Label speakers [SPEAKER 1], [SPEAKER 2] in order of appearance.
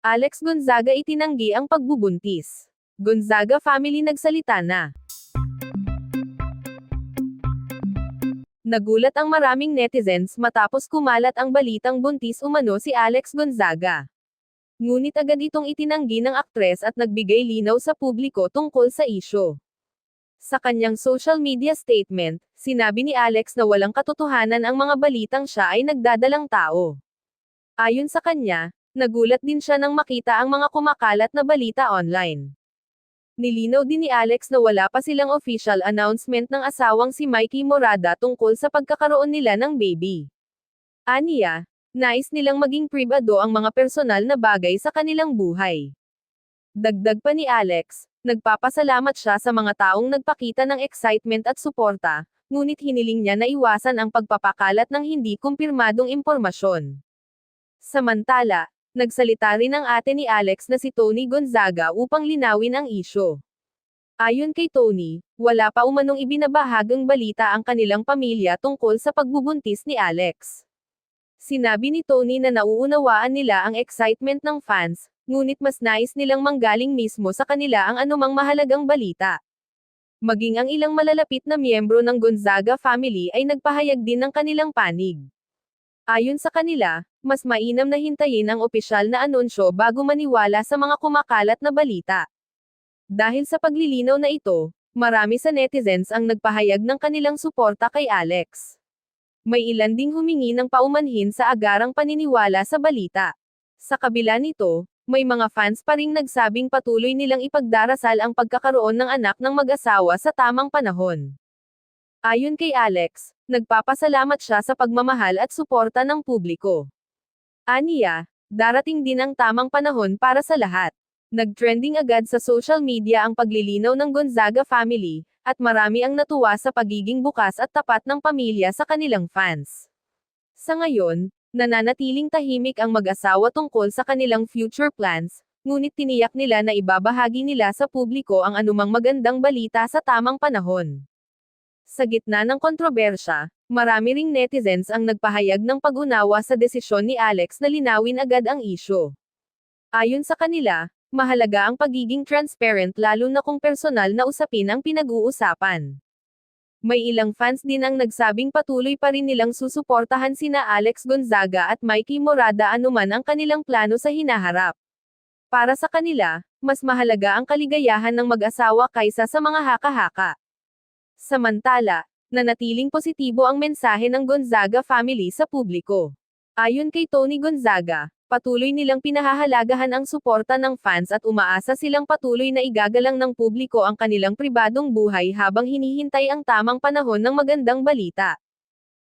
[SPEAKER 1] Alex Gonzaga itinanggi ang pagbubuntis. Gonzaga family nagsalita na. Nagulat ang maraming netizens matapos kumalat ang balitang buntis umano si Alex Gonzaga. Ngunit agad itong itinanggi ng aktres at nagbigay linaw sa publiko tungkol sa isyu. Sa kanyang social media statement, sinabi ni Alex na walang katotohanan ang mga balitang siya ay nagdadalang tao. Ayon sa kanya, nagulat din siya nang makita ang mga kumakalat na balita online. Nilinaw din ni Alex na wala pa silang official announcement ng asawang si Mikey Morada tungkol sa pagkakaroon nila ng baby. Aniya, nais nilang maging pribado ang mga personal na bagay sa kanilang buhay. Dagdag pa ni Alex, nagpapasalamat siya sa mga taong nagpakita ng excitement at suporta, ngunit hiniling niya na iwasan ang pagpapakalat ng hindi kumpirmadong impormasyon. Samantala, nagsalita rin ang ate ni Alex na si Tony Gonzaga upang linawin ang isyu. Ayon kay Tony, wala pa umanong ibinabahagang balita ang kanilang pamilya tungkol sa pagbubuntis ni Alex. Sinabi ni Tony na nauunawaan nila ang excitement ng fans, ngunit mas nais nilang manggaling mismo sa kanila ang anumang mahalagang balita. Maging ang ilang malalapit na miyembro ng Gonzaga family ay nagpahayag din ng kanilang panig. Ayon sa kanila, mas mainam na hintayin ang opisyal na anunsyo bago maniwala sa mga kumakalat na balita. Dahil sa paglilinaw na ito, marami sa netizens ang nagpahayag ng kanilang suporta kay Alex. May ilan ding humingi ng paumanhin sa agarang paniniwala sa balita. Sa kabila nito, may mga fans pa ring nagsabing patuloy nilang ipagdarasal ang pagkakaroon ng anak ng mag-asawa sa tamang panahon. Ayon kay Alex, nagpapasalamat siya sa pagmamahal at suporta ng publiko. Aniya, darating din ang tamang panahon para sa lahat. Nag-trending agad sa social media ang paglilinaw ng Gonzaga family, at marami ang natuwa sa pagiging bukas at tapat ng pamilya sa kanilang fans. Sa ngayon, nananatiling tahimik ang mag-asawa tungkol sa kanilang future plans, ngunit tiniyak nila na ibabahagi nila sa publiko ang anumang magandang balita sa tamang panahon. Sa gitna ng kontrobersya, marami ring netizens ang nagpahayag ng pag-unawa sa desisyon ni Alex na linawin agad ang isyu. Ayon sa kanila, mahalaga ang pagiging transparent lalo na kung personal na usapin ang pinag-uusapan. May ilang fans din ang nagsabing patuloy pa rin nilang susuportahan sina Alex Gonzaga at Mikey Morada anuman ang kanilang plano sa hinaharap. Para sa kanila, mas mahalaga ang kaligayahan ng mag-asawa kaysa sa mga haka-haka. Samantala, nanatiling positibo ang mensahe ng Gonzaga family sa publiko. Ayon kay Tony Gonzaga, patuloy nilang pinahahalagahan ang suporta ng fans at umaasa silang patuloy na igagalang ng publiko ang kanilang pribadong buhay habang hinihintay ang tamang panahon ng magandang balita.